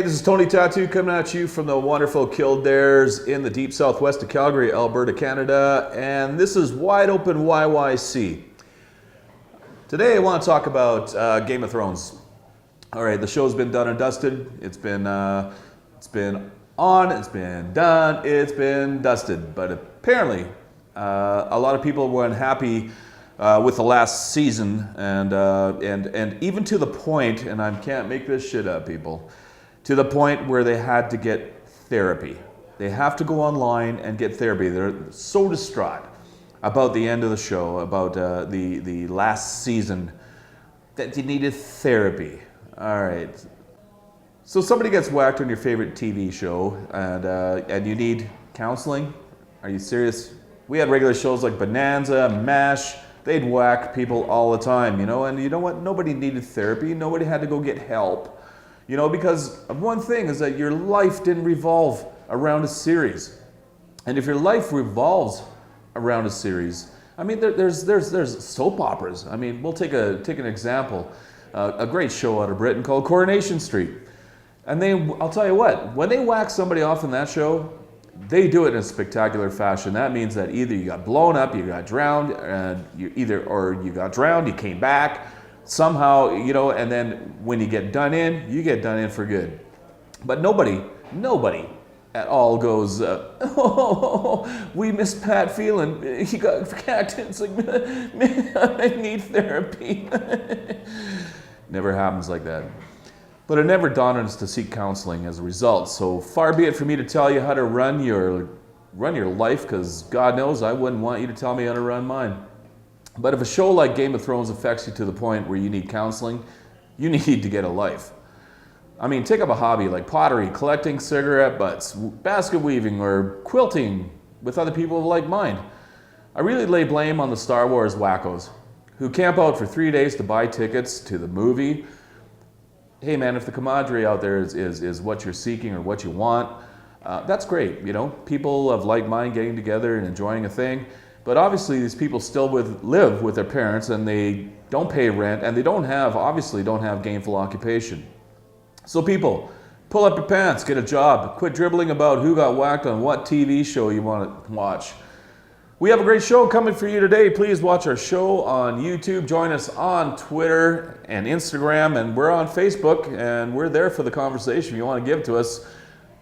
this is Tony Tattoo coming at you from the wonderful Kildares in the deep southwest of Calgary, Alberta, Canada, and this is Wideopen Yyc. Today I want to talk about Game of Thrones. All right, the show's been done and dusted. It's been on, it's been done, it's been dusted. But apparently, a lot of people were unhappy with the last season, and even to the point, and I can't make this shit up, people, to the point where they had to get therapy. They have to go online and get therapy. They're so distraught about the end of the show, about the last season, that they needed therapy. All right. So somebody gets whacked on your favorite TV show, and you need counseling. Are you serious? We had regular shows like Bonanza, MASH. They'd whack people all the time, you know, and you know what? Nobody needed therapy. Nobody had to go get help, you know, because one thing is that your life didn't revolve around a series. And if your life revolves around a series, I mean, there's soap operas. I mean, we'll take an example, a great show out of Britain called Coronation Street. And I'll tell you what, when they whack somebody off in that show, they do it in a spectacular fashion. That means that either you got blown up, you got drowned, you got drowned, you came back somehow, you know, and then when you get done in, you get done in for good. But nobody at all goes, oh, we miss Pat Phelan. He got cactus. It's like, man, I need therapy. Never happens like that. But it never dawned on us to seek counseling as a result. So far be it for me to tell you how to run your life, because God knows I wouldn't want you to tell me how to run mine. But if a show like Game of Thrones affects you to the point where you need counseling, you need to get a life. I mean, take up a hobby like pottery, collecting cigarette butts, basket weaving, or quilting with other people of like mind. I really lay blame on the Star Wars wackos who camp out for 3 days to buy tickets to the movie. Hey man, if the camaraderie out there is what you're seeking or what you want, that's great, you know, people of like mind getting together and enjoying a thing. But obviously these people still live with their parents, and they don't pay rent, and they obviously don't have gainful occupation. So people, pull up your pants, get a job, quit dribbling about who got whacked on what TV show you want to watch. We have a great show coming for you today. Please watch our show on YouTube. Join us on Twitter and Instagram, and we're on Facebook, and we're there for the conversation if you want to give to us.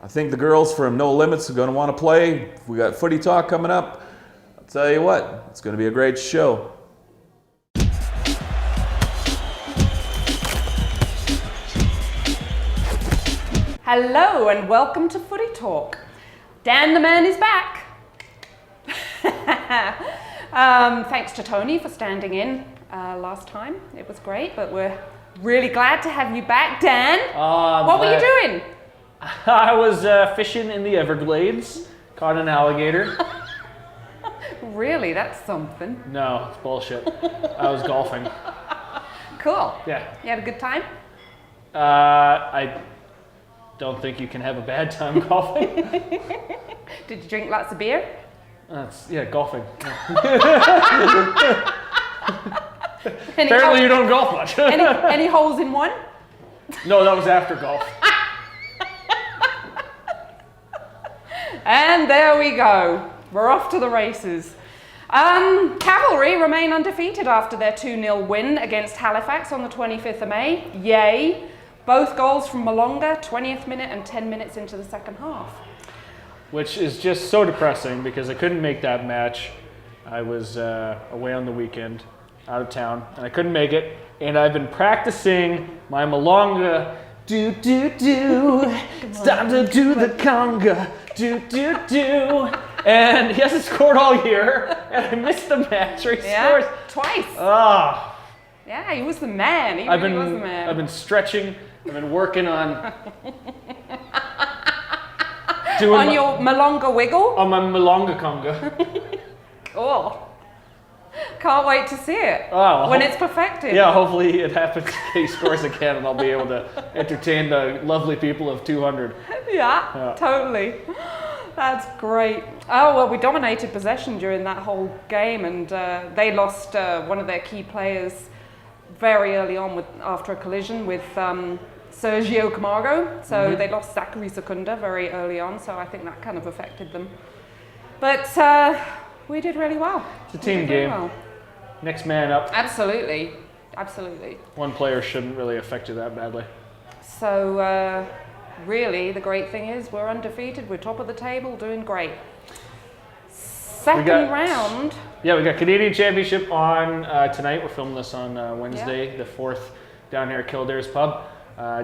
I think the girls from No Limits are going to want to play. We got footy talk coming up. I'll tell you what, it's going to be a great show. Hello and welcome to Footy Talk. Dan the man is back. Thanks to Tony for standing in last time. It was great, but we're really glad to have you back. Dan, what were you doing? I was fishing in the Everglades, caught an alligator. Really? That's something. No, it's bullshit. I was golfing. Cool. Yeah. You had a good time? I don't think you can have a bad time golfing. Did you drink lots of beer? Golfing. Yeah. Apparently you don't golf much. any holes in one? No, that was after golf. And there we go. We're off to the races. Cavalry remain undefeated after their 2-0 win against Halifax on the 25th of May. Yay. Both goals from Malonga, 20th minute and 10 minutes into the second half. Which is just so depressing because I couldn't make that match. I was away on the weekend, out of town, and I couldn't make it. And I've been practicing my Malonga. Do, do, do. It's time to do the conga. Do, do, do. And he hasn't scored all year. And I missed the match where he scores. Twice. Oh. Yeah, he was the man. He really was the man. I've been stretching. I've been working on doing your Malonga wiggle? On my Malonga conga. Cool. Can't wait to see it when it's perfected. Yeah, hopefully it happens. He scores again, and I'll be able to entertain the lovely people of 200. Yeah, totally. That's great. Oh, well, we dominated possession during that whole game, and they lost one of their key players very early on after a collision with Sergio Camargo. So they lost Zachary Secunda very early on. So I think that kind of affected them. But we did really well. It's a team game. Well. Next man up. Absolutely. Absolutely. One player shouldn't really affect you that badly. So really, the great thing is we're undefeated. We're top of the table, doing great. Second round. Yeah, we got Canadian Championship on tonight. We're filming this on Wednesday, the 4th, down here at Kildares Pub.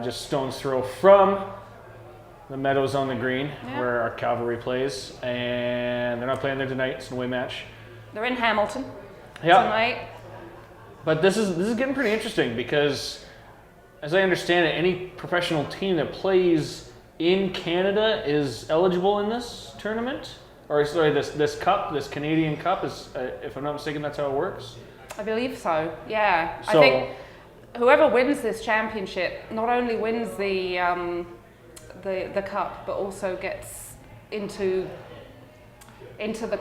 Just stone's throw from the Meadows on the green, where our Cavalry plays. And they're not playing there tonight. It's an away match. They're in Hamilton tonight. But this is getting pretty interesting because, as I understand it, any professional team that plays in Canada is eligible in this tournament. Or sorry, this cup, this Canadian Cup is, if I'm not mistaken, that's how it works. I believe so. Yeah. So, I think whoever wins this championship not only wins the cup, but also gets into the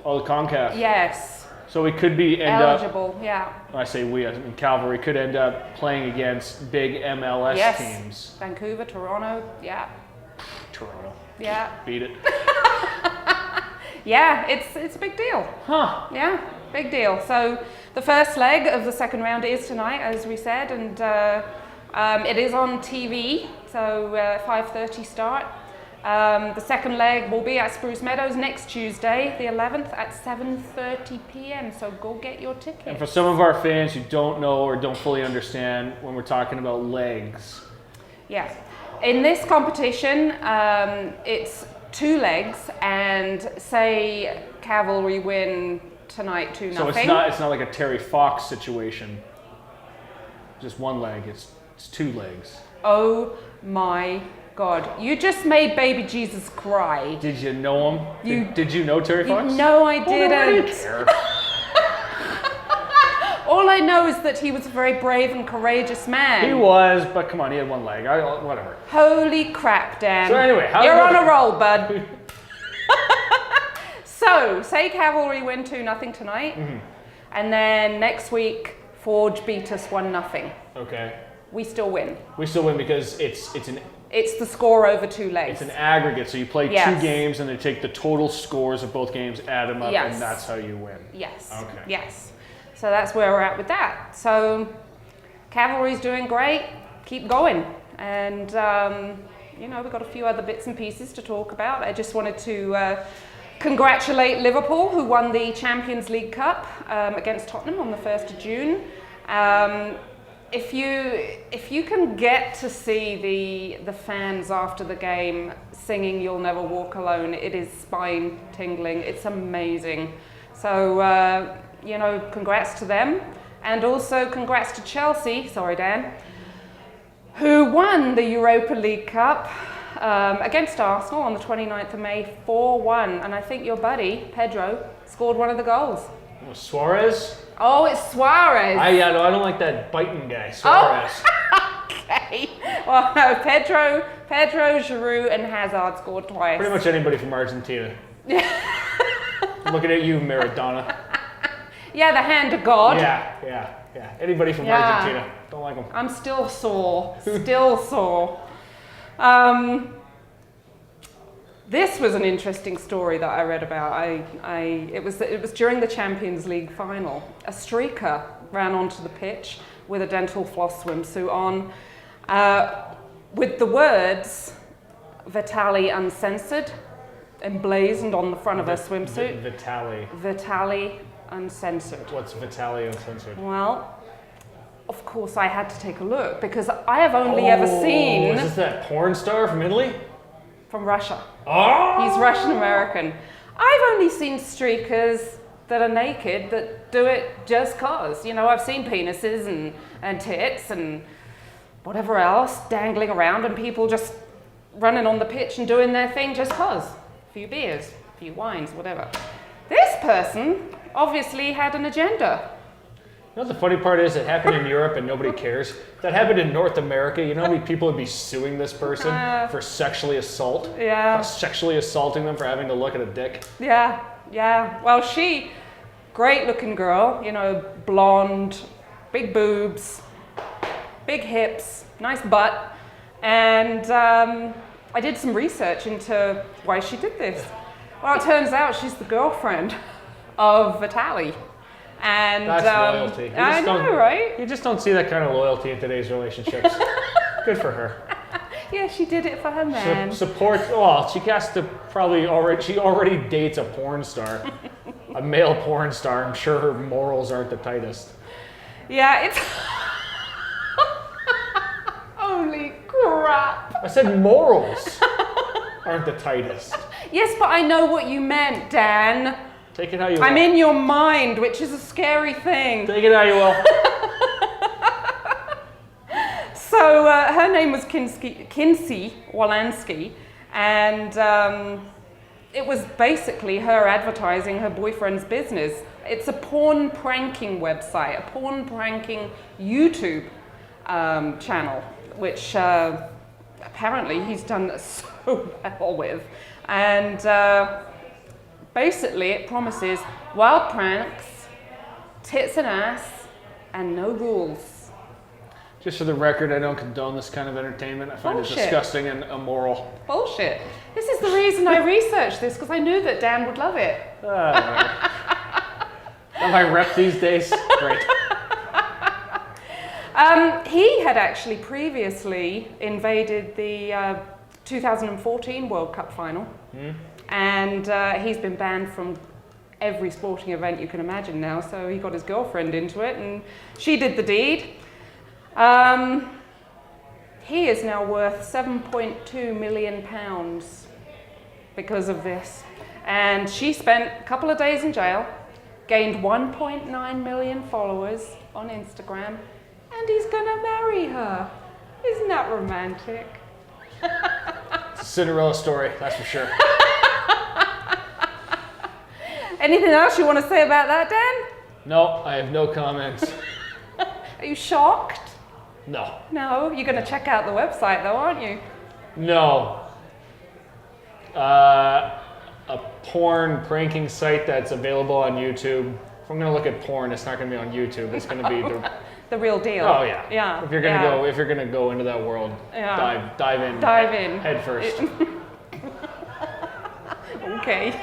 CONCACAF. Yes. So we could be eligible. Yeah. I say we, I mean Cavalry could end up playing against big MLS teams. Vancouver, Toronto. Yeah. Toronto. Yeah. Beat it. Yeah, it's a big deal. Huh. Yeah, big deal. So the first leg of the second round is tonight, as we said, and it is on TV, so 5:30 start. The second leg will be at Spruce Meadows next Tuesday, the 11th, at 7:30 p.m. So go get your ticket. And for some of our fans who don't know or don't fully understand when we're talking about legs. Yeah. In this competition, it's 2 legs, and say Cavalry win tonight 2-0. So it's not like a Terry Fox situation. Just one leg. It's 2 legs. Oh my God! You just made baby Jesus cry. Did you know him? Did you know Terry Fox? No, I didn't. Well, I don't care. All I know is that he was a very brave and courageous man. He was, but come on, he had one leg. Whatever. Holy crap, Dan. So anyway, you're on a roll, bud. So, say Cavalry win 2-0 tonight, and then next week Forge beat us 1-0. Okay. We still win. We still win because it's the score over 2 legs. It's an aggregate, so you play 2 games and they take the total scores of both games, add them up, and that's how you win. Yes. Okay. Yes. So that's where we're at with that. So Cavalry's doing great. Keep going. And, we've got a few other bits and pieces to talk about. I just wanted to congratulate Liverpool, who won the Champions League Cup against Tottenham on the 1st of June. If you can get to see the fans after the game singing "You'll Never Walk Alone," it is spine tingling. It's amazing. So, congrats to them. And also congrats to Chelsea, sorry Dan, who won the Europa League Cup against Arsenal on the 29th of May, 4-1. And I think your buddy, Pedro, scored one of the goals. Suarez? Oh, it's Suarez. I don't like that biting guy, Suarez. Oh, okay. Well, no, Pedro, Giroud, and Hazard scored twice. Pretty much anybody from Argentina. I'm looking at you, Maradona. Yeah, the hand of God. Yeah. Anybody from Argentina. Don't like them. I'm still sore. Sore. This was an interesting story that I read about. It was during the Champions League final. A streaker ran onto the pitch with a dental floss swimsuit on, with the words "Vitali Uncensored" emblazoned on the front of her swimsuit. Vitali Uncensored. What's Vitali Uncensored? Well, of course I had to take a look because I have only ever seen... Is this that porn star from Italy? From Russia. Oh! He's Russian American. I've only seen streakers that are naked that do it just cause. I've seen penises and tits and whatever else dangling around and people just running on the pitch and doing their thing just cause. A few beers, a few wines, whatever. This person obviously had an agenda. You know what the funny part is? It happened in Europe and nobody cares. If that happened in North America, you know how many people would be suing this person for sexually assault? Yeah. Sexually assaulting them for having to look at a dick? Yeah. Well, great looking girl, blonde, big boobs, big hips, nice butt, and I did some research into why she did this. Well, it turns out she's the girlfriend of Vitaly. And That's loyalty. I know, right? You just don't see that kind of loyalty in today's relationships. Good for her. Yeah, she did it for her man. Support. Well, she has to probably already. She already dates a porn star, a male porn star. I'm sure her morals aren't the tightest. Yeah, it's. Holy crap! I said morals aren't the tightest. Yes, but I know what you meant, Dan. Take it how you will. I'm in your mind, which is a scary thing. Take it how you will. So her name was Kinsey Wolansky, and it was basically her advertising her boyfriend's business. It's a porn pranking website, a porn pranking YouTube channel, which apparently he's done so well with. And basically it promises wild pranks, tits and ass, and no rules. Just for the record, I don't condone this kind of entertainment. I find Bullshit. it disgusting and immoral. Bullshit. This is the reason I researched this, because I knew that Dan would love it. Am I rep these days? Great. He had actually previously invaded the 2014 World Cup final, and he's been banned from every sporting event you can imagine now, so he got his girlfriend into it, and she did the deed. He is now worth £7.2 million because of this. And she spent a couple of days in jail, gained 1.9 million followers on Instagram, and he's gonna marry her. Isn't that romantic? It's a Cinderella story, that's for sure. Anything else you want to say about that, Dan? No, I have no comments. Are you shocked? No. No, you're gonna check out the website though, aren't you? No. A porn pranking site that's available on YouTube. If I'm gonna look at porn, it's not gonna be on YouTube. It's gonna be the real deal. Oh yeah. Yeah. If you're gonna go into that world, Yeah. dive in. Dive in. Head first. Okay.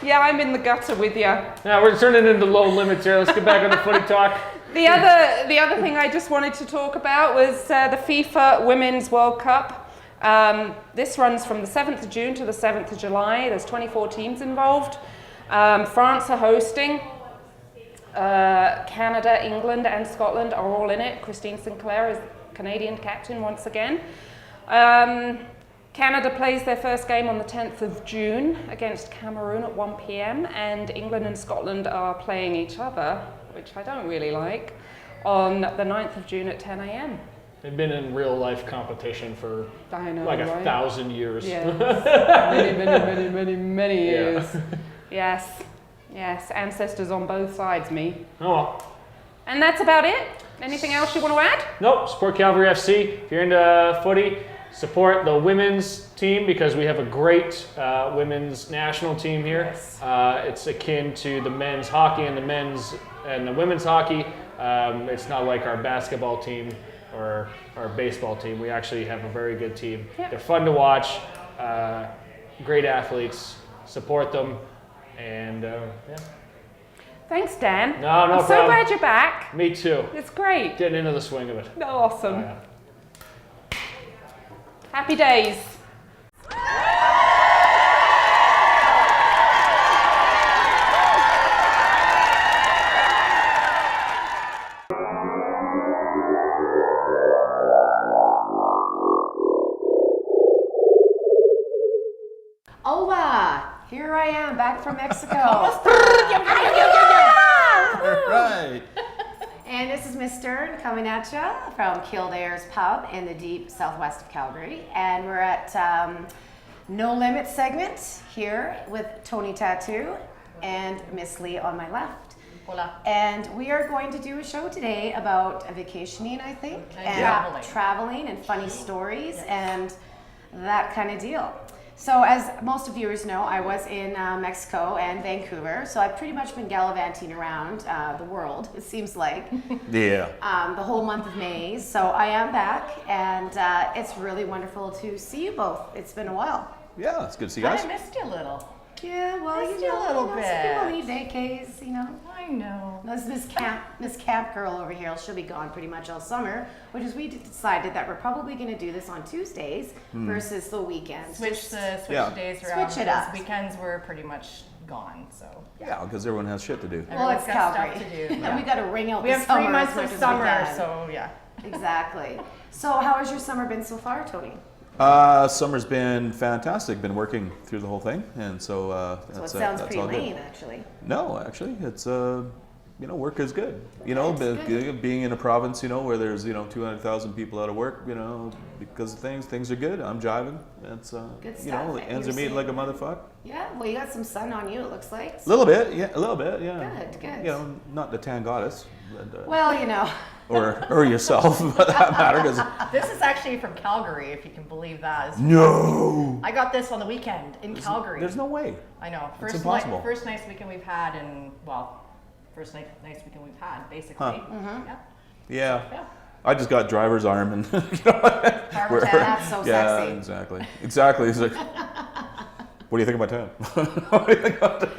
Yeah, I'm in the gutter with you. Now we're turning into low limits here. Let's get back on the footy talk. The other thing I just wanted to talk about was the FIFA Women's World Cup. This runs from the 7th of June to the 7th of July. There's 24 teams involved. France are hosting. Canada, England, and Scotland are all in it. Christine Sinclair is Canadian captain once again. Canada plays their first game on the 10th of June against Cameroon at 1 p.m. and England and Scotland are playing each other, which I don't really like, on the 9th of June at 10 a.m. They've been in real life competition for I know, like right? 1,000 years. Yes. many years. Yeah. Yes, ancestors on both sides, me. Oh well. And that's about it. Anything else you want to add? Nope, support Calgary FC. If you're into footy, support the women's team because we have a great women's national team here. Yes. It's akin to the men's hockey and the women's hockey. It's not like our basketball team or our baseball team. We actually have a very good team. Yep. They're fun to watch, great athletes. Support them, and yeah. Thanks, Dan. No I'm problem. so glad you're back. Me too. It's great. Getting into the swing of it. Awesome. Oh, yeah. Happy days. Hola! Here I am, back from Mexico. Right. And this is Miss Stern coming at you from Kildares Pub in the deep southwest of Calgary. And we're at No Limit segment here with Tony Tattoo and Miss Lee on my left. Hola. And we are going to do a show today about vacationing, I think, And traveling. traveling and funny stories and that kind of deal. So as most of viewers know, I was in Mexico and Vancouver, so I've pretty much been gallivanting around the world, it seems like, Yeah. the whole month of May. So I am back, and it's really wonderful to see you both. It's been a while. Yeah, it's good to see you guys. I missed you a little. Yeah, well, Missed you a little some bit. people need vacays, you know. I know. This camp girl over here, she'll be gone pretty much all summer, which is we decided that we're probably going to do this on Tuesdays versus the weekends. Switch the Yeah. days around. Switch it up. because Weekends were pretty much gone, so. Yeah, because everyone has shit to do. Well, it's Everyone's got Calgary. stuff to do. And Yeah. we got to ring out We the have summer 3 months as much of as we summer, can. so yeah. Exactly. So how has your summer been so far, Tony? Summer's been fantastic. Been working through the whole thing, and so So that's it sounds that's pretty all good. lame, actually. No, actually, it's work is good. That's good. Being in a province, where there's 200,000 people out of work, because of things are good. I'm jiving. It's Good the stuff. ends You're are meeting like a seeing- motherfucker. Yeah, well, you got some sun on you, it looks like. A little bit, yeah. Good, good. Not the tan goddess, but, Well, or yourself, for that matter. 'Cause This is actually from Calgary, if you can believe that. no, I got this on the weekend in Calgary. there's no way. I know. It's impossible. First nice weekend we've had, first nice weekend we've had, basically. Huh. Yeah. Yeah. Yeah. I just got driver's arm and Farmer tan. That's so yeah, sexy. exactly. It's like, what do you think about tan? What do you think about tan?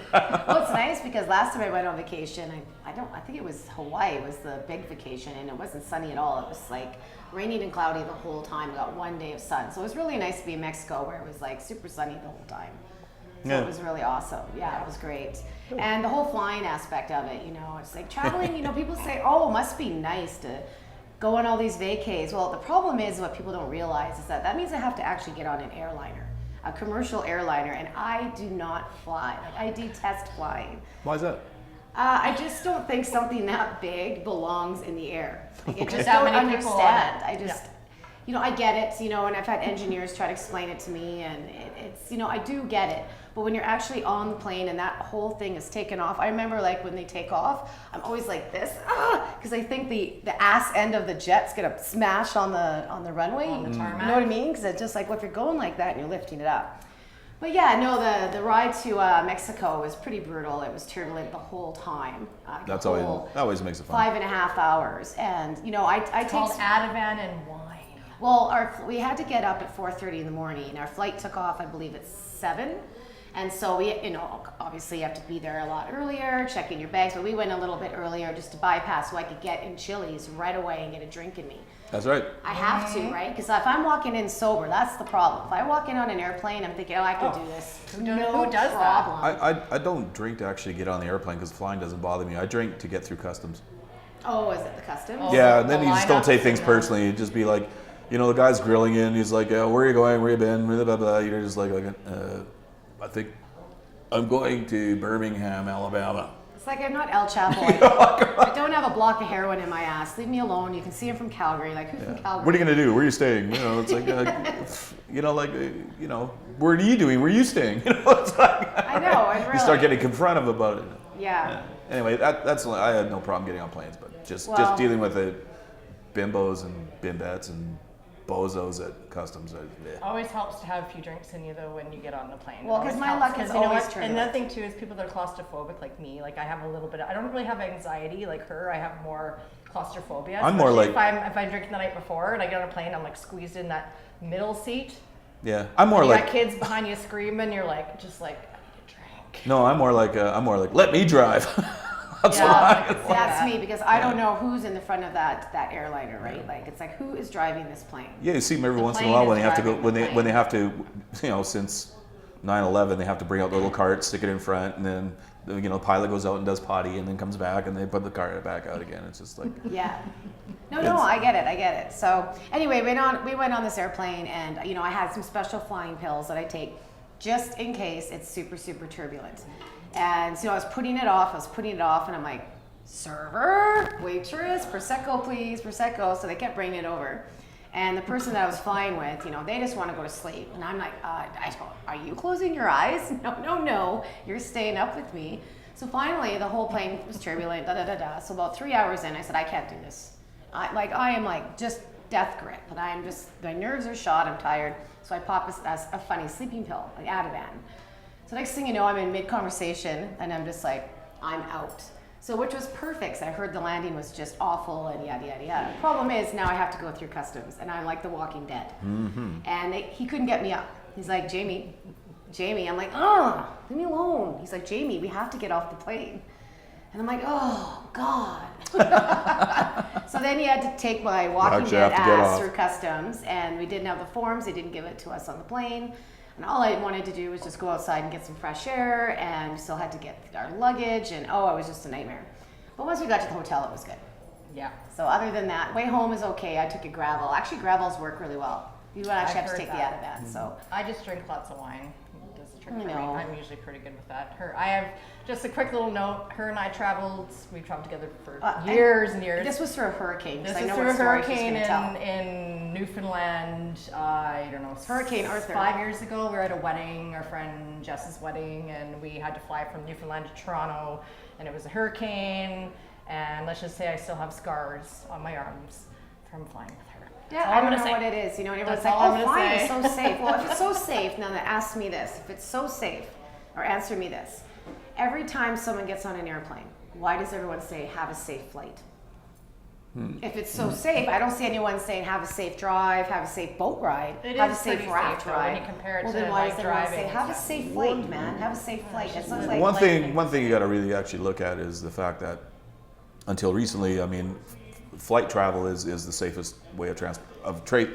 Well, it's nice because last time I went on vacation, I think it was Hawaii was the big vacation, and it wasn't sunny at all. It was like raining and cloudy the whole time. We got 1 day of sun. So it was really nice to be in Mexico where it was like super sunny the whole time. So Yeah. it was really awesome. Yeah, it was great. And the whole flying aspect of it, it's like traveling, people say, oh, it must be nice to go on all these vacays. Well, the problem is what people don't realize is that means I have to actually get on an airliner, a commercial airliner, and I do not fly. Like, I detest flying. Why is that? I just don't think something that big belongs in the air. Like, I just That don't many people on understand. it. I just, I get it, and I've had engineers try to explain it to me, and it's, I do get it. But when you're actually on the plane and that whole thing is taken off, I remember like when they take off, I'm always like this, because I think the ass end of the jet's gonna smash on the runway. On the tarmac. You know what I mean? Because it's just like, well, if you're going like that and you're lifting it up. But yeah, no, the ride to Mexico was pretty brutal. It was turbulent the whole time. That whole always makes it fun. 5.5 hours, and I It's called Ativan and wine. well, we had to get up at 4:30 in the morning. Our flight took off, I believe, at 7. And so we, obviously you have to be there a lot earlier, check in your bags, but we went a little bit earlier just to bypass so I could get in Chili's right away and get a drink in me. That's right. I have to, right? Because if I'm walking in sober, that's the problem. If I walk in on an airplane, I'm thinking, I can do this. Who No does that? problem. I don't drink to actually get on the airplane because flying doesn't bother me. I drink to get through customs. Oh, is it the customs? Oh. Yeah, and then the you just don't take lineups things and personally. You just be like, the guy's grilling you, and he's like, where are you going? Where you been? Blah, blah, blah. You're just like I think I'm going to Birmingham, Alabama. It's like I'm not El Chapo. I don't have a block of heroin in my ass. Leave me alone. You can see him from Calgary. Like, who's from Calgary? What are you gonna do? Where are you staying? It's like, where are you doing? Where are you staying? It's like, I know, and really. you start getting confrontive about it. Yeah. Anyway, that's I had no problem getting on planes, but just Well- dealing with the bimbos and bimbettes and bozos at customs. Always helps to have a few drinks in you though when you get on the plane. Well, It 'cause always my helps, luck is 'cause you know always what? turbulent. Another thing too is people that are claustrophobic like me. Like I have a little bit. I don't really have anxiety like her. I have more claustrophobia. I'm more especially like- if I'm drinking the night before and I get on a plane, I'm like squeezed in that middle seat. Yeah, I'm more You like got kids behind you screaming. You're like just like I need a drink. no, I'm more like let me drive. That's Yeah. what I Like, That's me because I don't know who's in the front of that airliner, right? Like it's like who is driving this plane? Yeah, you see them every The once in a plane while when is they have to go driving when the they plane. when they have to since 9/11 they have to bring out the little cart, stick it in front, and then the pilot goes out and does potty and then comes back and they put the cart back out again. It's just like Yeah. No, I get it. So anyway, we went on this airplane, and I had some special flying pills that I take just in case it's super, super turbulent. And so I was putting it off, and I'm like, server, waitress, Prosecco, please, Prosecco. So they kept bringing it over. And the person that I was flying with, they just want to go to sleep. And I'm like, are you closing your eyes? No, you're staying up with me. So finally, the whole plane was turbulent, So about 3 hours in, I said, I can't do this. I am like just death grip, and I'm just, my nerves are shot, I'm tired. So I pop a funny sleeping pill, like Ativan. So next thing you know, I'm in mid-conversation, and I'm just like, I'm out. So which was perfect, 'cause I heard the landing was just awful and yada, yada, yada. The problem is now I have to go through customs, and I'm like the Walking Dead. And he couldn't get me up. He's like, Jamie. I'm like, oh, leave me alone. He's like, Jamie, we have to get off the plane. And I'm like, oh, God. So then he had to take my Walking Dead ass through customs, and we didn't have the forms. They didn't give it to us on the plane. And all I wanted to do was just go outside and get some fresh air, and we still had to get our luggage, and it was just a nightmare. But once we got to the hotel, it was good. Yeah. So other than that, way home is okay. I took a gravel. Actually, gravels work really well. You don't actually have to take the Ativan. So I just drink lots of wine. That's the trick for me. know. I'm usually pretty good with that. I have just a quick little note. Her and I traveled. We traveled together for years and years. This was through a hurricane. This I was know through what a story she's hurricane gonna tell. in Newfoundland. I don't know. Hurricane Arthur. 5 years ago, we were at a wedding, our friend Jess's wedding, and we had to fly from Newfoundland to Toronto, and it was a hurricane. And let's just say I still have scars on my arms from flying with her. Yeah, all I I'm don't gonna know say. what it is. You know, and everyone's That's like, all I'm oh, gonna fine, say. it's so safe. Well, if it's so safe, now then ask me this. If it's so safe, or answer me this. Every time someone gets on an airplane, why does everyone say, have a safe flight? If it's so safe, I don't see anyone saying, have a safe drive, have a safe boat ride, It have a is safe pretty raft safe, though, when ride. you compare it Well, to, then why like, does everyone say, driving and have a stuff. safe flight, man, have a safe flight? It sounds like, One thing you got to really actually look at is the fact that until recently, I mean, flight travel is the safest way of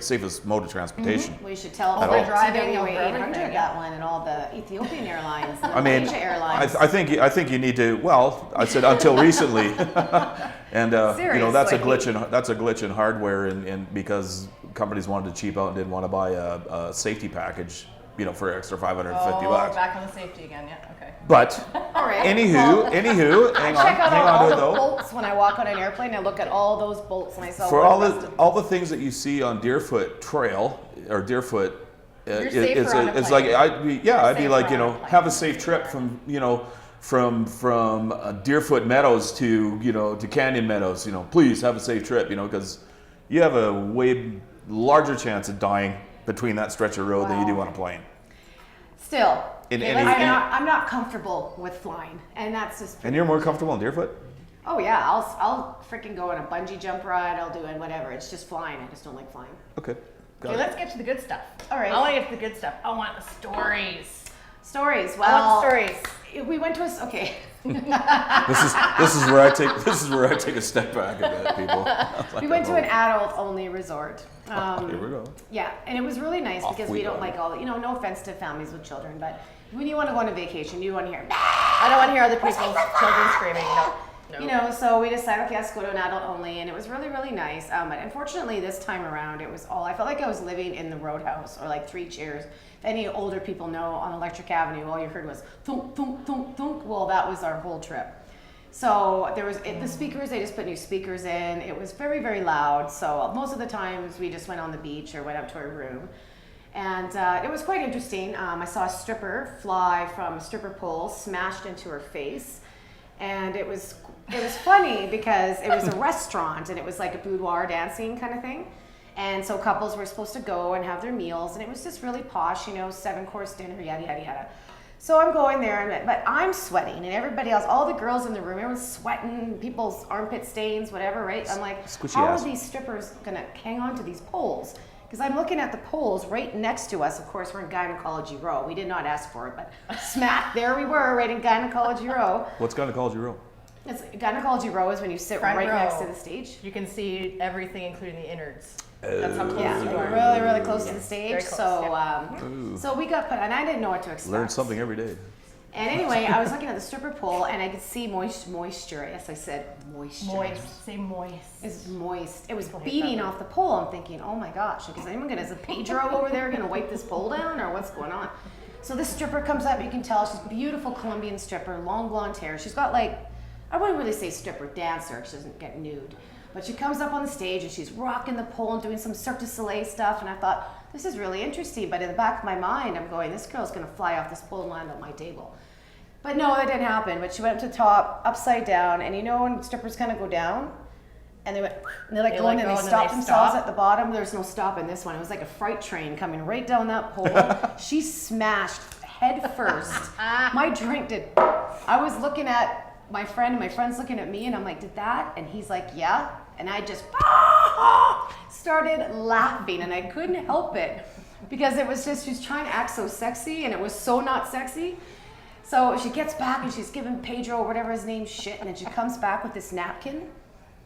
safest mode of transportation. well, you should tell At over all. driving over over 800 everything, that one, and all the Ethiopian Airlines, and the I mean, Malaysia Airlines. I think you need to. Well, I said until recently, and you know that's a glitch in hardware, and because companies wanted to cheap out and didn't want to buy a safety package, you know, for extra $550. Back on the safety again, yeah, okay. But All right. anywho, hang Check out on all to it the though. bolts when I walk on an airplane. I look at all those bolts, and I saw For one all the things that you see on Deerfoot Trail or Deerfoot, You're safer on a it's plane. like I'd be safer like, on you a know, plane. have a safe trip from, you know, from Deerfoot Meadows to, you know, to Canyon Meadows, you know, please have a safe trip, you know, because you have a way larger chance of dying between that stretch of road than you do on a plane. Still, In Okay, any- let's in- I'm not comfortable with flying, and that's just. and you're more comfortable on Deerfoot? Oh yeah, I'll freaking go on a bungee jump ride. I'll do it, whatever. It's just flying. I just don't like flying. Okay. Got Okay, it. let's get to the good stuff. All right. I want to get to the good stuff. I want the stories. Stories. I Well, want stories. we went to okay. This is where I take a step back a bit, people. We went to an adult-only resort. Here we go. Yeah, and it was really nice Off because we we don't go. like all, you know, no offense to families with children, but when you want to go on a vacation, you want to hear, I don't want to hear other people's children screaming. No. You know, so we decided, okay, let's go to an adult only, and it was really, really nice. But unfortunately, this time around, it was all, I felt like I was living in the Roadhouse, or like Three Cheers. If any older people know, on Electric Avenue, all you heard was thunk, thunk, thunk, thunk. Well, that was our whole trip. So there was the speakers, they just put new speakers in. It was very, very loud. So most of the times we just went on the beach or went up to our room. And it was quite interesting. I saw a stripper fly from a stripper pole, smashed into her face. And it was funny because it was a restaurant and it was like a boudoir dancing kind of thing. And so couples were supposed to go and have their meals, and it was just really posh, you know, 7-course dinner, yada, yada, yada. So I'm going there, but I'm sweating, and everybody else, all the girls in the room, everyone's sweating, people's armpit stains, whatever, right? I'm like, Squishy how ass. are these strippers gonna hang on to these poles? Because I'm looking at the poles right next to us. Of course, we're in gynecology row. We did not ask for it, but smack, there we were, right in gynecology row. What's gynecology row? It's, gynecology row is when you sit Front right row. next to the stage. You can see everything, including the innards. That's how close Yeah, you are. really, really close to the stage. very close, So, so we got put, and I didn't know what to expect. Learn something every day. And anyway, I was looking at the stripper pole, and I could see moisture. Yes, I said moisture. Moist. Say moist. It's moist. It was People hate beating that off the pole. I'm thinking, oh my gosh, is anyone gonna, is a Pedro over there gonna wipe this pole down, or what's going on? So this stripper comes up. You can tell she's a beautiful Colombian stripper, long blonde hair. She's got like, I wouldn't really say stripper, dancer. She doesn't get nude. But she comes up on the stage and she's rocking the pole and doing some Cirque du Soleil stuff. And I thought, this is really interesting. But in the back of my mind, I'm going, this girl's going to fly off this pole and land on my table. But no, that didn't happen. But she went up to the top, upside down. And you know when strippers kind of go down? And they went, and they let They go, let and then go, they and then stopped they themselves stop. at the bottom. There's no stopping this one. It was like a freight train coming right down that pole. She smashed head first. My drink did. I was looking at my friend, and my friend's looking at me, and I'm like, did that? And he's like, yeah. And I just started laughing, and I couldn't help it because it was just, she was trying to act so sexy, and it was so not sexy. So she gets back, and she's giving Pedro, or whatever his name, shit, and then she comes back with this napkin.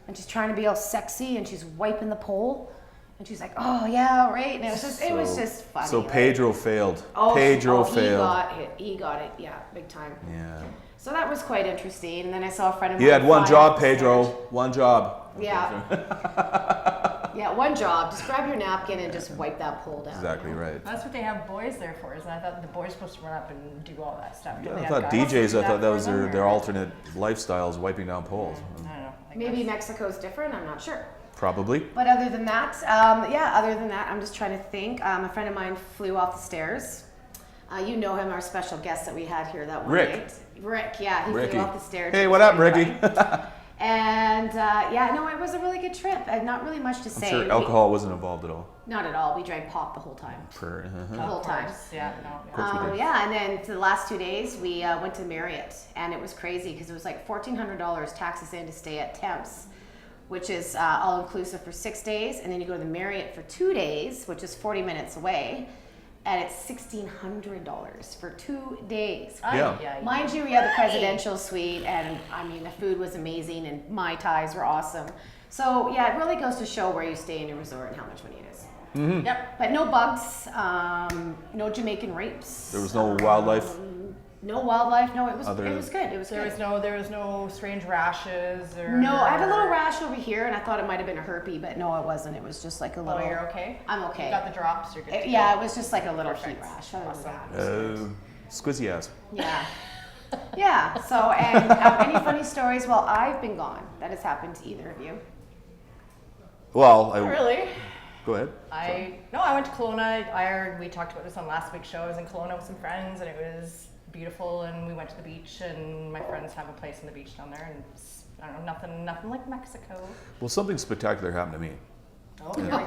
And she's trying to be all sexy, and she's wiping the pole, and she's like, "Oh yeah, right." And it was just funny. So right? Pedro failed. Oh, Pedro he failed. He got it. Yeah, big time. Yeah. So that was quite interesting. And then I saw a friend of mine. You had one fly job, up the Pedro. stairs. One job. Yeah. Yeah, one job. Just grab your napkin and just wipe that pole down. Exactly right. That's what they have boys there for. Is I thought the boys supposed to run up and do all that stuff. Do Yeah, they I have thought guys DJs, do I thought that for was them, their or- alternate lifestyles, wiping down poles. I don't know. I Maybe guess. Mexico's different. I'm not sure. Probably. But other than that, I'm just trying to think. A friend of mine flew off the stairs. You know him, our special guest that we had here that one Rick. night. Rick, yeah, he Ricky. flew off the stairs. Hey, what up, Ricky? And it was a really good trip. Not really much to I'm say. sure alcohol wasn't involved at all. Not at all. We drank pop the whole time. The whole Of time. course, yeah, no, yeah. course we did. Yeah, and then for the last 2 days, we went to Marriott, and it was crazy because it was like $1,400 taxes in to stay at Temps, which is all inclusive for 6 days, and then you go to the Marriott for 2 days, which is 40 minutes away, and it's $1,600 for 2 days. Yeah. Mind you, we had the presidential suite, and I mean, the food was amazing, and Mai Tais were awesome. So yeah, it really goes to show where you stay in a resort and how much money it is. Mm-hmm. Yep. But no bugs, no Jamaican rapes. There was no wildlife. No wildlife. No, it was Other- good. It was There good. was no strange rashes or. No, I had a little rash over here, and I thought it might have been a herpes, but no, it wasn't. It was just like a Oh, little. you're okay. I'm okay. You got the drops. You're good. to Yeah, go. it was just like a little heat Perfect. rash. Other than Awesome. that, it was good. Squizzy ass. Yeah. Yeah. So, and any funny stories? Well, I've been gone. That has happened to either of you. Well, Not really. Go ahead. I went to Kelowna. We talked about this on last week's show. I was in Kelowna with some friends, and it was beautiful. And we went to the beach, and my friends have a place on the beach down there, and it's, I don't know, nothing like Mexico. Well, something spectacular happened to me. Oh, here we go.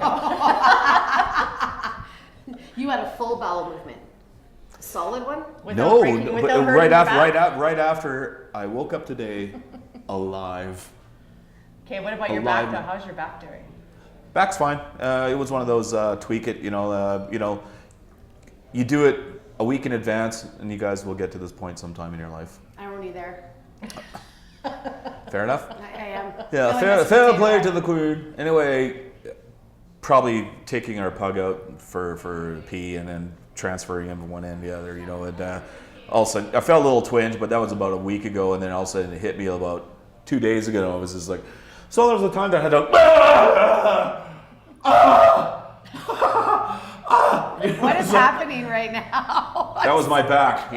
You had a full bowel movement. Solid one. Without breaking- but without hurting right your after, back? right after I woke up today, alive. Okay, what about your back Alive. though? How's your back doing? Back's fine. It was one of those tweak it. You do it a week in advance, and you guys will get to this point sometime in your life. I won't either. Fair enough. I am. Yeah, fair play to the queen. Anyway, probably taking our pug out for pee and then transferring him from one end to the other. And all of a sudden, I felt a little twinge, but that was about a week ago, and then all of a sudden it hit me about 2 days ago. And I was just like, so there was a time that I had to. What is happening right now? That was my back.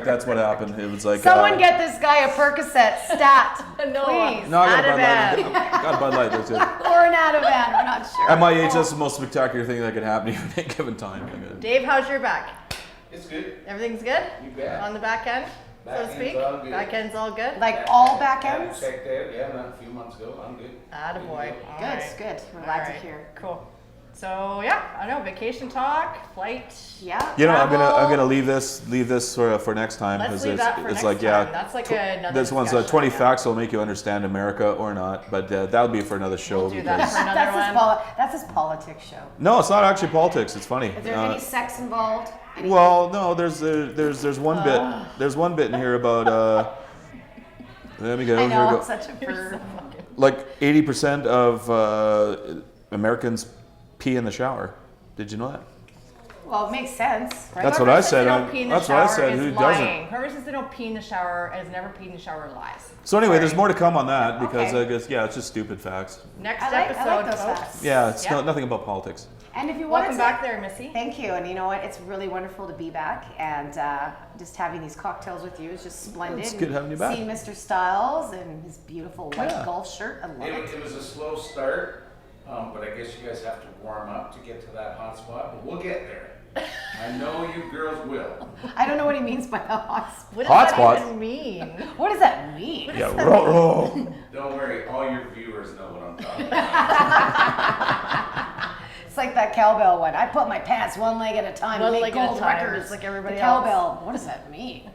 That's what happened. It was like Someone get this guy a Percocet stat, No, please. No, I got a Bud Ativan. Light. Got a Bud Light. That's it. Or an Ativan, we're not sure. At my age, that's the most spectacular thing that can happen to you at any given time. Dave, how's your back? It's good. Everything's good? You bet. On the back end, so Back to end's speak? all good. Back end's all good? Like all back Had it ends? checked out, yeah, not a few months ago. I'm good. Attaboy. All Good, right. good. We're All glad right. to hear. Cool. So yeah, I don't know, vacation talk, flight. Yeah. I'm travel. gonna leave this for next time Let's leave it's that for it's next like time. That's like another this one's discussion 20 item. facts that'll make you understand America or not, but that'll be for another show. We'll do that because- for another one. That's his politics show. No, it's not actually politics. It's funny. Is there any sex involved? Any- Well, no, there's one bit. There's one bit in here about. Let me go. I Here we know, go. I'm such a bird. Like 80% of Americans pee in the shower. Did you know that? Well, it makes sense, right? That's what Whoever I says said. they don't pee in the That's what I shower said. is Who lying. doesn't? Whoever says they don't pee in the shower has never peed in the shower lies. So anyway, there's Sorry. more to come on that because Okay. I guess it's just stupid facts. Next I like episode, those folks. facts. Yeah, it's Yeah. nothing about politics. And if you want Welcome back there, Missy. Thank you. And you know what? It's really wonderful to be back. And just having these cocktails with you is just splendid. It's good having you back. Seeing Mr. Styles and his beautiful white Yeah. golf shirt. I love it. It was a slow start, but I guess you guys have to warm up to get to that hot spot, but we'll get there. I know you girls will. I don't know what he means by the hot spot. What Hot does spot. that even mean? What does that mean? Yeah, roll. Don't worry, all your viewers know what I'm talking about. It's like that cowbell one. I put my pants one leg at a time. One make leg at a gold time, records. just like everybody the else. cowbell. What does that mean?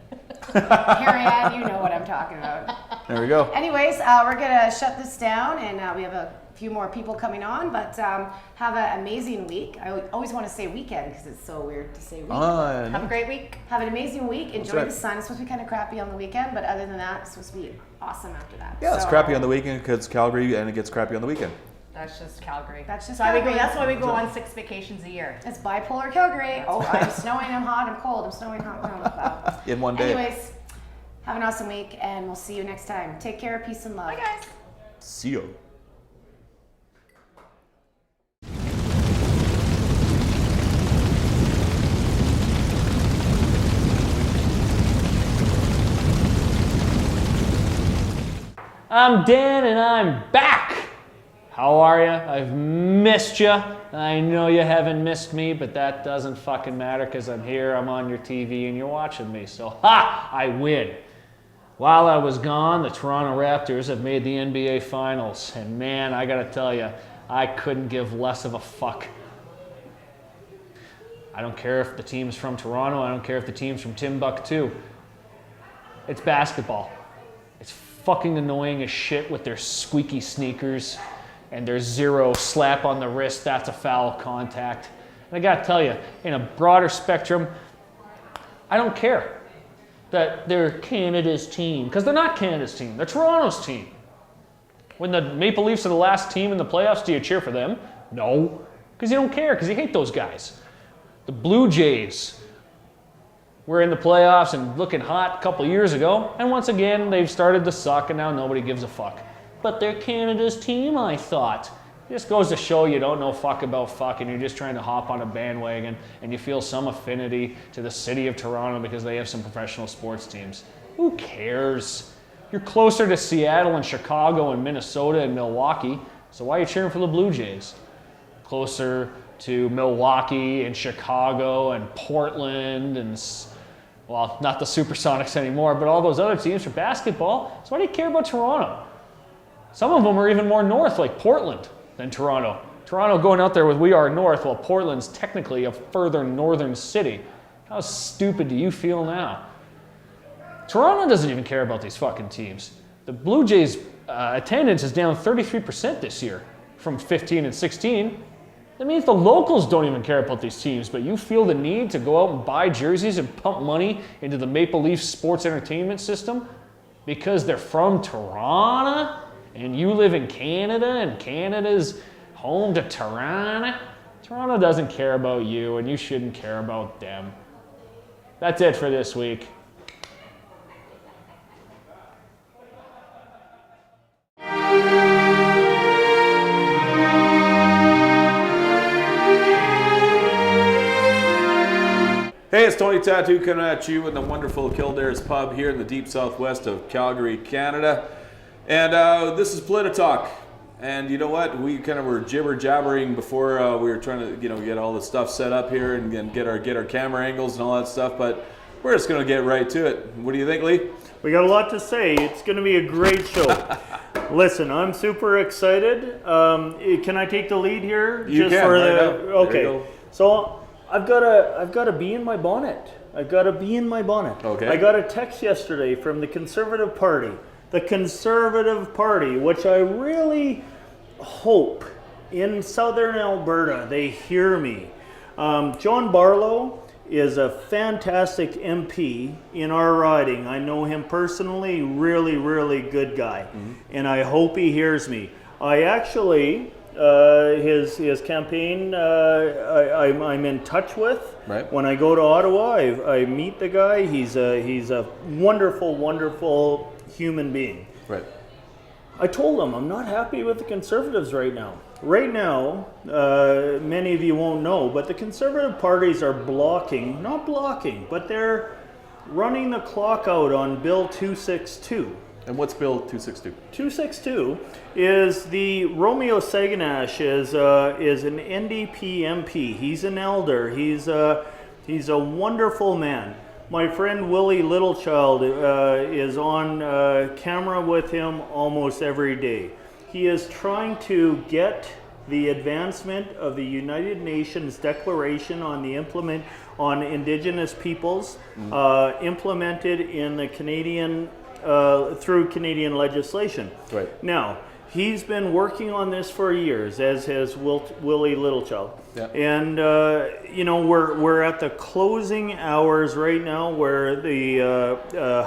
Carrie Ann, you know what I'm talking about. There we go. Anyways, we're gonna shut this down, and we have a few more people coming on. But have an amazing week. I always want to say weekend because it's so weird to say week. Have a great week. Have an amazing week. Enjoy right. the sun. It's supposed to be kind of crappy on the weekend, but other than that, it's supposed to be awesome after that. Yeah, it's So, crappy on the weekend because Calgary, and it gets crappy on the weekend. That's just Calgary. That's just why we go. Calgary. That's why we go on 6 vacations a year. It's bipolar Calgary. Oh, I'm snowing, I'm hot, I'm cold, I'm snowing, hot, I'm In one day. Anyways, have an awesome week, and we'll see you next time. Take care, peace, and love. Bye, guys. See you. I'm Dan and I'm back. How are ya? I've missed ya. I know you haven't missed me, but that doesn't fucking matter because I'm here, I'm on your TV, and you're watching me. So, ha! I win. While I was gone, the Toronto Raptors have made the NBA Finals. And man, I gotta tell you, I couldn't give less of a fuck. I don't care if the team's from Toronto, I don't care if the team's from Timbuktu. It's basketball. It's fucking annoying as shit with their squeaky sneakers and their zero slap on the wrist, that's a foul contact. And I gotta tell you, in a broader spectrum, I don't care that they're Canada's team, because they're not Canada's team, they're Toronto's team. When the Maple Leafs are the last team in the playoffs, do you cheer for them? No, because you don't care, because you hate those guys. The Blue Jays were in the playoffs and looking hot a couple years ago, and once again, they've started to suck, and now nobody gives a fuck. But they're Canada's team, I thought. It just goes to show you don't know fuck about fuck, and you're just trying to hop on a bandwagon, and you feel some affinity to the city of Toronto because they have some professional sports teams. Who cares? You're closer to Seattle and Chicago and Minnesota and Milwaukee, so why are you cheering for the Blue Jays? Closer to Milwaukee and Chicago and Portland and, well, not the Supersonics anymore, but all those other teams for basketball. So why do you care about Toronto? Some of them are even more north, like Portland, than Toronto. Toronto going out there with We Are North, while Portland's technically a further northern city. How stupid do you feel now? Toronto doesn't even care about these fucking teams. The Blue Jays' attendance is down 33% this year from 15 and 16. That means the locals don't even care about these teams, but you feel the need to go out and buy jerseys and pump money into the Maple Leaf sports entertainment system because they're from Toronto and you live in Canada and Canada's home to Toronto. Toronto doesn't care about you and you shouldn't care about them. That's it for this week. Hey, it's Tony Tattoo coming at you in the wonderful Kildares Pub here in the deep southwest of Calgary, Canada. And this is Polititalk. And you know what? We kind of were jibber-jabbering before we were trying to, get all the stuff set up here and get our camera angles and all that stuff. But we're just going to get right to it. What do you think, Lee? We got a lot to say. It's going to be a great show. Listen, I'm super excited. Can I take the lead here? You can. Okay. So I've got a bee in my bonnet. Okay. I got a text yesterday from the Conservative Party. The Conservative Party, which I really hope in Southern Alberta they hear me. John Barlow is a fantastic MP in our riding. I know him personally, really, really good guy. Mm-hmm. And I hope he hears me. I actually, his campaign, I'm in touch with. Right. When I go to Ottawa, I meet the guy. He's a wonderful, wonderful human being. Right. I told him I'm not happy with the Conservatives right now. Right now, many of you won't know, but the Conservative parties are not blocking, but they're running the clock out on Bill 262. And what's Bill 262? 262 is the Romeo Saganash is an NDP MP. He's an elder. He's a wonderful man. My friend Willie Littlechild is on camera with him almost every day. He is trying to get the advancement of the United Nations Declaration on Indigenous Peoples implemented in the Canadian through Canadian legislation. Right. Now, he's been working on this for years, as has Willie Littlechild. Yeah. And we're at the closing hours right now, where the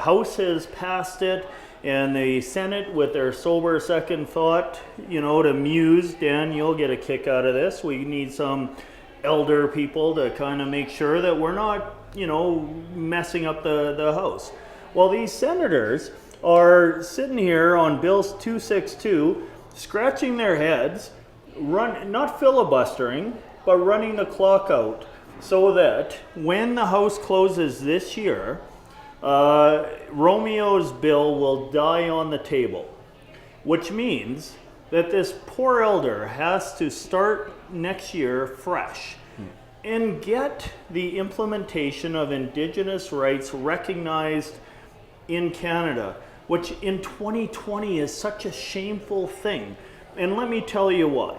House has passed it, and the Senate, with their sober second thought, to muse. Dan, you'll get a kick out of this. We need some elder people to kind of make sure that we're not, messing up the House. Well, these senators are sitting here on Bill 262, scratching their heads, not filibustering, but running the clock out, so that when the House closes this year, Romeo's bill will die on the table, which means that this poor elder has to start next year fresh and get the implementation of Indigenous rights recognized in Canada, which in 2020 is such a shameful thing. And let me tell you why.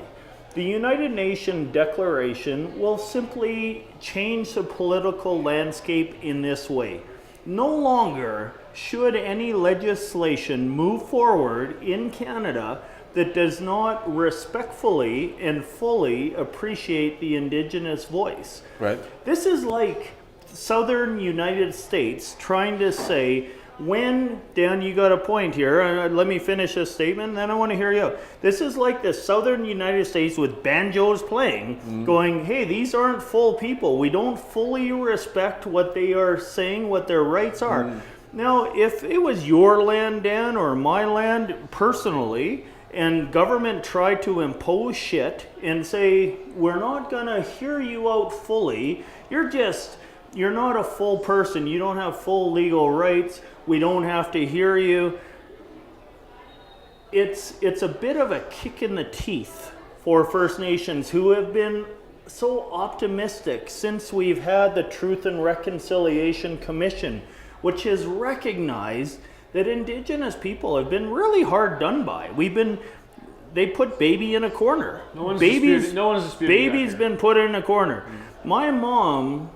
The United Nations Declaration will simply change the political landscape in this way. No longer should any legislation move forward in Canada that does not respectfully and fully appreciate the Indigenous voice. Right. This is like Southern United States trying to say, Dan, you got a point here. Let me finish this statement, and then I want to hear you out. This is like the Southern United States with banjos playing, going, hey, these aren't full people. We don't fully respect what they are saying, what their rights are. Now, if it was your land, Dan, or my land personally, and government tried to impose shit and say, we're not going to hear you out fully, you're not a full person. You don't have full legal rights. We don't have to hear you. It's a bit of a kick in the teeth for First Nations, who have been so optimistic since we've had the Truth and Reconciliation Commission, which has recognized that Indigenous people have been really hard done by. They put baby in a corner. No one's disputing Baby's that been put in a corner. My mom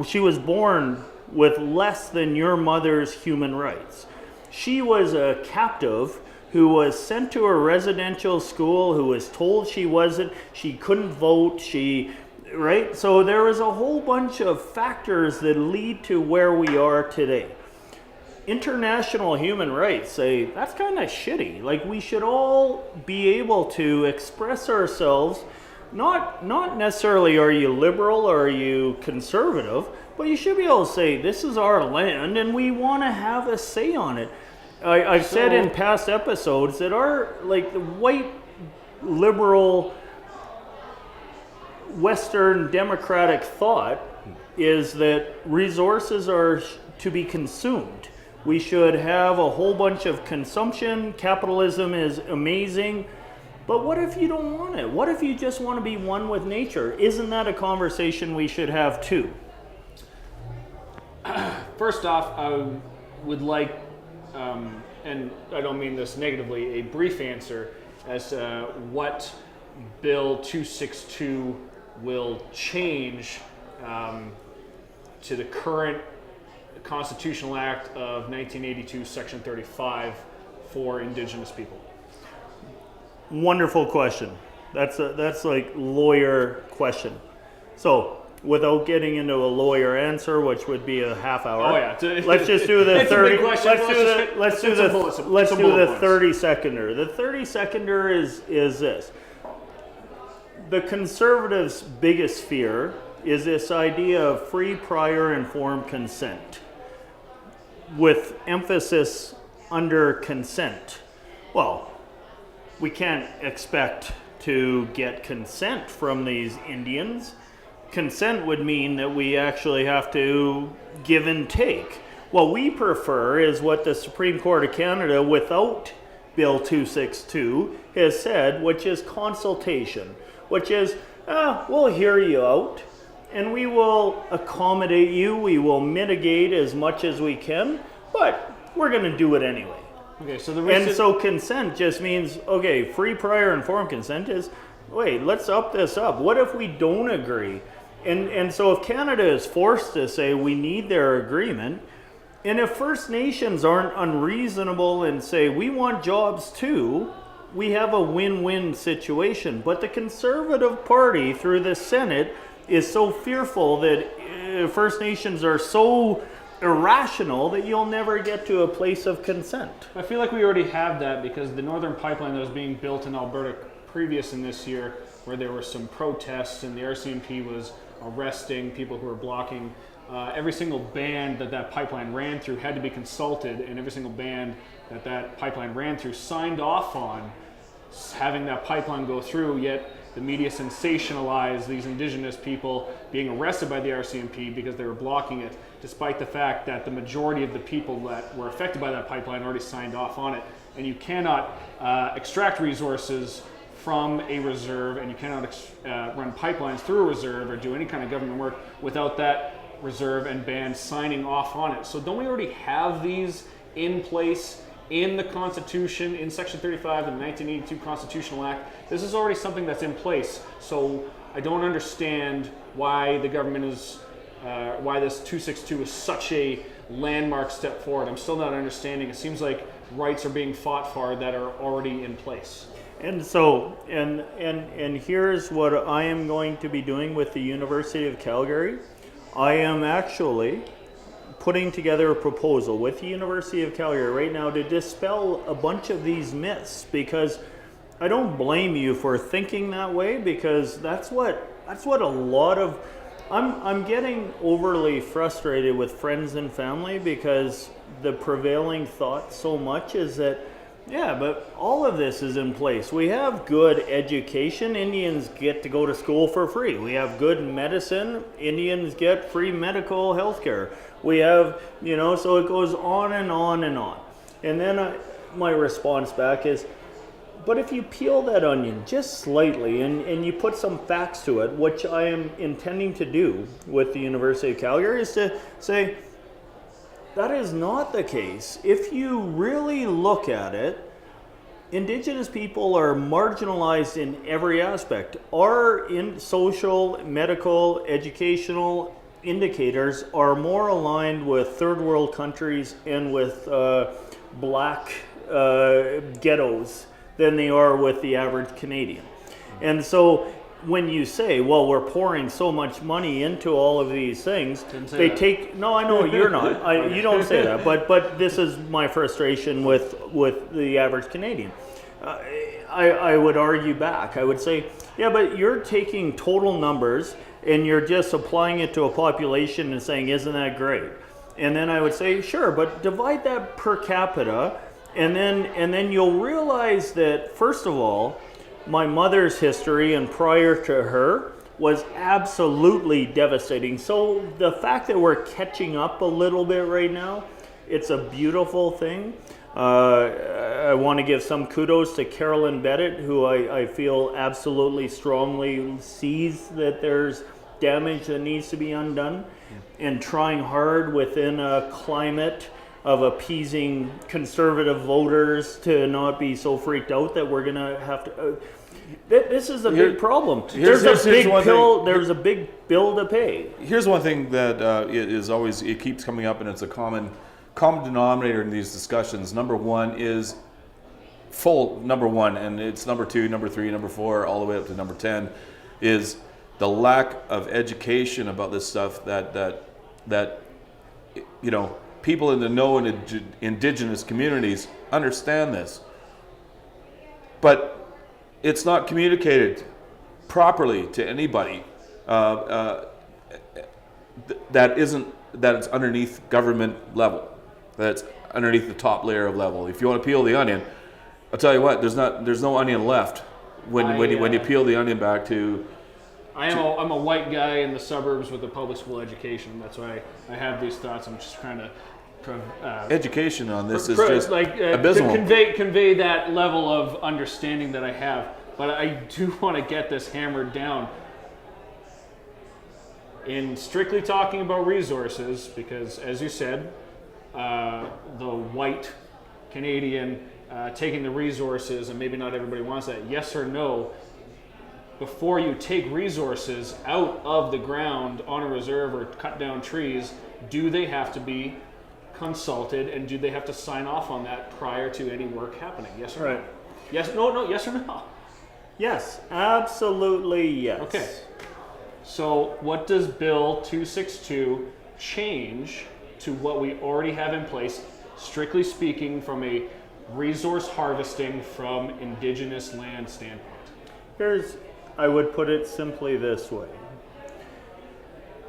she was born with less than your mother's human rights. She was a captive who was sent to a residential school, who was told she couldn't vote, right? So there was a whole bunch of factors that lead to where we are today. International human rights say that's kind of shitty. Like, we should all be able to express ourselves. Not necessarily are you liberal or are you conservative, but you should be able to say, this is our land and we want to have a say on it. I've said in past episodes that the white liberal Western democratic thought is that resources are to be consumed. We should have a whole bunch of consumption. Capitalism is amazing. But what if you don't want it? What if you just want to be one with nature? Isn't that a conversation we should have too? First off, I would like, and I don't mean this negatively, a brief answer as to what Bill 262 will change to the current Constitutional Act of 1982, Section 35, for Indigenous people. Wonderful question. That's like lawyer question. So, without getting into a lawyer answer, which would be a half hour. Oh yeah. Let's just do the 30. Let's do the 30 seconder. The 30 seconder is this. The conservatives' biggest fear is this idea of free, prior, informed consent, with emphasis under consent. Well, we can't expect to get consent from these Indians. Consent would mean that we actually have to give and take. What we prefer is what the Supreme Court of Canada, without Bill 262, has said, which is consultation, which is, we'll hear you out, and we will accommodate you, we will mitigate as much as we can, but we're going to do it anyway. Okay, so And so consent just means, okay, free, prior, informed consent is, wait, let's up this up. What if we don't agree? And so if Canada is forced to say we need their agreement, and if First Nations aren't unreasonable and say we want jobs too, we have a win-win situation. But the Conservative Party through the Senate is so fearful that First Nations are so irrational that you'll never get to a place of consent. I feel like we already have that because the northern pipeline that was being built in Alberta previous in this year, where there were some protests and the RCMP was arresting people who were blocking, every single band that pipeline ran through had to be consulted, and every single band that pipeline ran through signed off on having that pipeline go through, yet the media sensationalized these Indigenous people being arrested by the RCMP because they were blocking it, despite the fact that the majority of the people that were affected by that pipeline already signed off on it. And you cannot extract resources from a reserve, and you cannot run pipelines through a reserve or do any kind of government work without that reserve and band signing off on it. So don't we already have these in place in the Constitution, in Section 35 of the 1982 Constitutional Act? This is already something that's in place. So I don't understand why the government is, why this 262 is such a landmark step forward. I'm still not understanding. It seems like rights are being fought for that are already in place. And so, and here's what I am going to be doing with the University of Calgary. I am actually putting together a proposal with the University of Calgary right now to dispel a bunch of these myths, because I don't blame you for thinking that way, because that's what a lot of, I'm getting overly frustrated with friends and family because the prevailing thought so much is that, yeah, but all of this is in place. We have good education. Indians get to go to school for free. We have good medicine. Indians get free medical health care. We have, so it goes on and on and on. And then my response back is, but if you peel that onion just slightly and you put some facts to it, which I am intending to do with the University of Calgary, is to say, that is not the case. If you really look at it, Indigenous people are marginalized in every aspect. Our social, medical, educational indicators are more aligned with third world countries and with black ghettos than they are with the average Canadian. And so when you say, well, we're pouring so much money into all of these things, they take, no, I know you're not, you don't say that, but this is my frustration with the average Canadian. I would argue back. I would say, yeah, but you're taking total numbers and you're just applying it to a population and saying, isn't that great? And then I would say, sure, but divide that per capita, and then you'll realize that, first of all, my mother's history and prior to her was absolutely devastating. So the fact that we're catching up a little bit right now, it's a beautiful thing. I want to give some kudos to Carolyn Bennett, who I feel absolutely strongly sees that there's damage that needs to be undone, and trying hard within a climate of appeasing conservative voters to not be so freaked out that we're going to have to... this is a big problem. There's a big bill to pay. Here's one thing that is always, it keeps coming up, and it's a common denominator in these discussions. Number one, and it's number 2, number 3, number 4, all the way up to number 10, is the lack of education about this stuff that people in the know in Indigenous communities understand this, but it's not communicated properly to anybody that it's underneath government level, that it's underneath the top layer of level. If you want to peel the onion, I'll tell you what, there's no onion left when you peel the onion back to. I'm a white guy in the suburbs with a public school education. That's why I have these thoughts. I'm just trying to Education on this is just to abysmal. convey that level of understanding that I have. But I do want to get this hammered down. In strictly talking about resources, because as you said, the white Canadian taking the resources, and maybe not everybody wants that. Yes or no? Before you take resources out of the ground on a reserve or cut down trees, do they have to be consulted, and do they have to sign off on that prior to any work happening? Yes or no? Yes, no, yes or no? Yes, absolutely yes. Okay. So what does Bill 262 change to what we already have in place, strictly speaking, from a resource harvesting from Indigenous land standpoint? I would put it simply this way.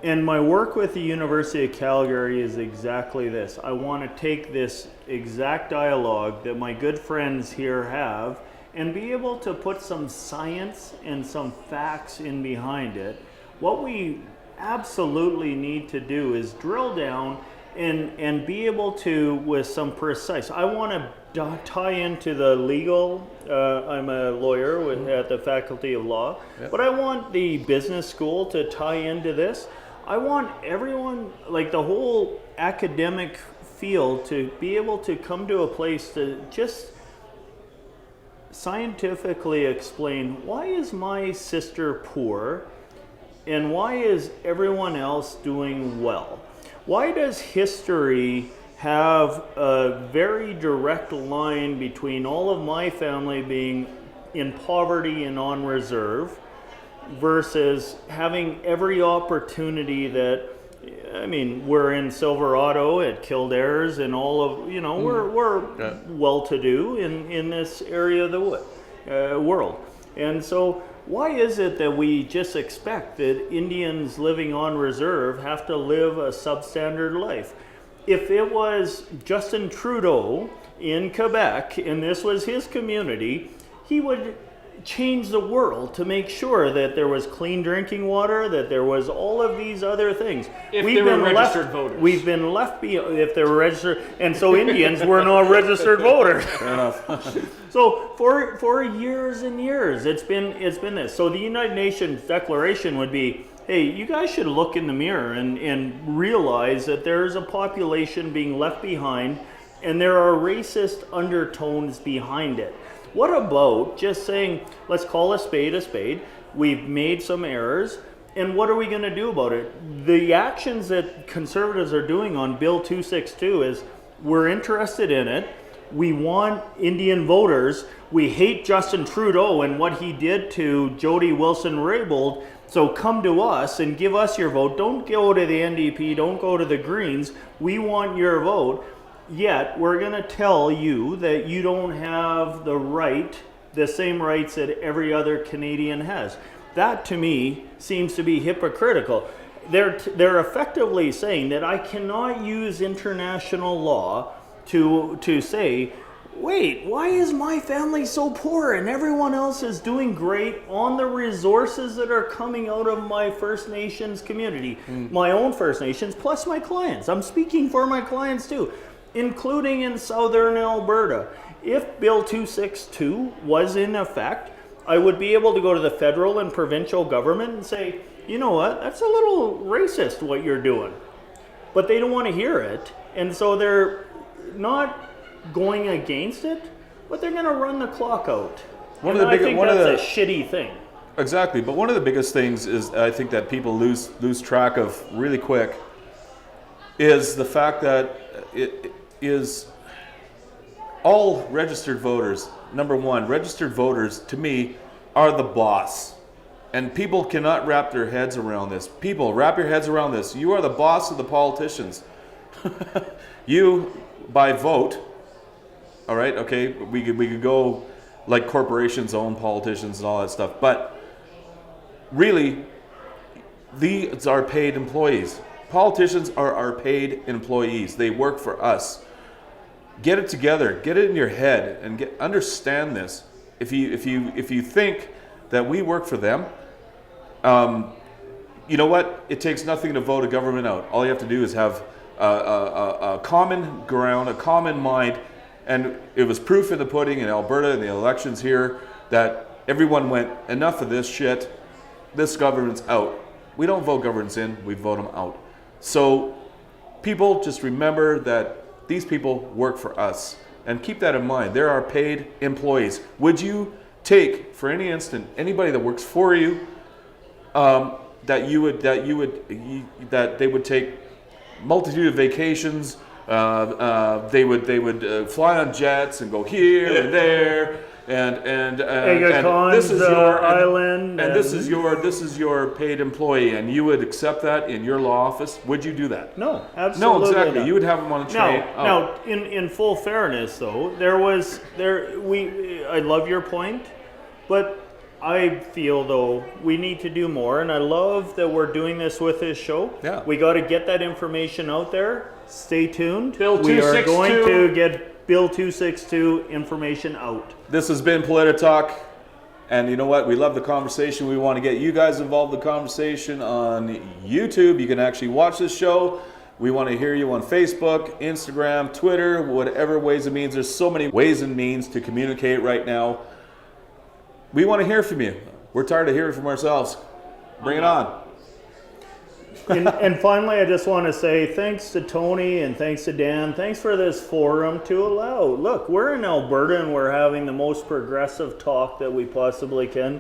And my work with the University of Calgary is exactly this. I want to take this exact dialogue that my good friends here have and be able to put some science and some facts in behind it. What we absolutely need to do is drill down and be able to, with some precise, I want to tie into the legal, I'm a lawyer at the Faculty of Law, but I want the business school to tie into this. I want everyone, like the whole academic field, to be able to come to a place to just scientifically explain, why is my sister poor and why is everyone else doing well? Why does history have a very direct line between all of my family being in poverty and on reserve versus having every opportunity that, I mean, we're in Silverado at Kildares and all of, we're well-to-do in this area of the world. And so why is it that we just expect that Indians living on reserve have to live a substandard life? If it was Justin Trudeau in Quebec and this was his community, he would change the world to make sure that there was clean drinking water, that there was all of these other things. If they were registered voters. We've been left behind if they were registered, and so Indians were not registered voters. Fair enough. So for years and years, it's been this. So the United Nations Declaration would be, hey, you guys should look in the mirror and realize that there's a population being left behind, and there are racist undertones behind it. What about just saying, let's call a spade a spade, we've made some errors, and what are we going to do about it? The actions that Conservatives are doing on Bill 262 is, we're interested in it, we want Indian voters, we hate Justin Trudeau and what he did to Jody Wilson-Raybould, so come to us and give us your vote. Don't go to the NDP, don't go to the Greens, we want your vote. Yet, we're going to tell you that you don't have the same rights that every other Canadian has. That, to me, seems to be hypocritical. They're effectively saying that I cannot use international law to say, wait, why is my family so poor and everyone else is doing great on the resources that are coming out of my First Nations community, my own First Nations, plus my clients. I'm speaking for my clients too, including in southern Alberta. If Bill 262 was in effect, I would be able to go to the federal and provincial government and say, you know what, that's a little racist what you're doing. But they don't want to hear it, and so they're not going against it, but they're going to run the clock out. I think that's a shitty thing. Exactly, but one of the biggest things is, I think, that people lose track of really quick is the fact that it is all registered voters. Number one, registered voters, to me, are the boss. And people cannot wrap their heads around this. People, wrap your heads around this. You are the boss of the politicians. You, by vote, all right, okay, we could go like corporations own politicians and all that stuff, but really, these are paid employees. Politicians are our paid employees. They work for us. Get it together. Get it in your head and understand this. If you think that we work for them, you know what? It takes nothing to vote a government out. All you have to do is have a common ground, a common mind, and it was proof in the pudding in Alberta in the elections here that everyone went, enough of this shit, this government's out. We don't vote governments in, we vote them out. So people just remember that these people work for us, and keep that in mind. There are paid employees. Would you take, for any instant, anybody that works for you, that they would take multitude of vacations, they would fly on jets and go here and there, and this is your island, and this is your paid employee, and you would accept that in your law office? Would you do that? No, absolutely No, exactly. not. You would have them on a train. Now, in full fairness, though, I love your point, but I feel, though, we need to do more, and I love that we're doing this with this show. Yeah. We got to get that information out there. Stay tuned. Bill We are 262. going to get Bill 262 information out. This has been Polititalk, and you know what? We love the conversation. We want to get you guys involved in the conversation on YouTube. You can actually watch this show. We want to hear you on Facebook, Instagram, Twitter, whatever ways and means. There's so many ways and means to communicate right now. We want to hear from you. We're tired of hearing from ourselves. Bring it on. And finally, I just want to say thanks to Tony and thanks to Dan. Thanks for this forum to allow. Look, we're in Alberta and we're having the most progressive talk that we possibly can.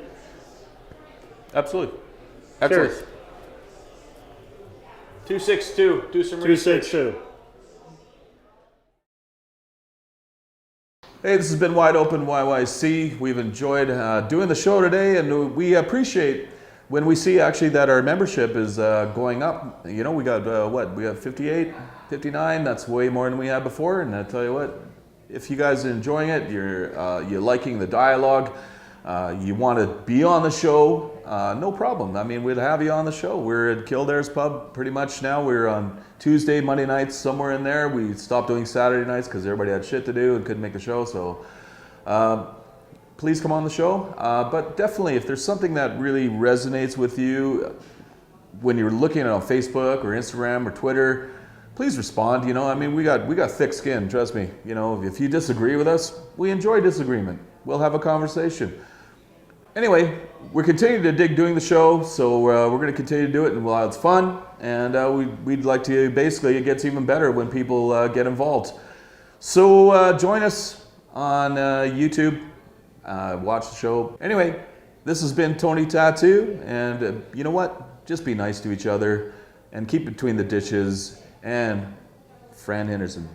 Absolutely. Absolutely. Cheers. 262. Do some research. 262. Hey, this has been Wideopen Yyc. We've enjoyed doing the show today, and we appreciate when we see actually that our membership is going up. You know, we got we got 58, 59. That's way more than we had before. And I tell you what, if you guys are enjoying it, you're liking the dialogue, you want to be on the show, no problem. I mean, we'd have you on the show. We're at Kildares Pub pretty much now. We're on Tuesday, Monday nights, somewhere in there. We stopped doing Saturday nights because everybody had shit to do and couldn't make the show. So please come on the show. But definitely, if there's something that really resonates with you when you're looking at it on Facebook or Instagram or Twitter, please respond. You know, I mean, we got thick skin, trust me. You know, if you disagree with us, we enjoy disagreement. We'll have a conversation. Anyway, we're continuing to dig doing the show, so we're going to continue to do it, and while it's fun, and we'd like to, basically, it gets even better when people get involved. So join us on YouTube, watch the show. Anyway, this has been Tony Tattoo, and you know what? Just be nice to each other, and keep between the ditches, and Fran Henderson.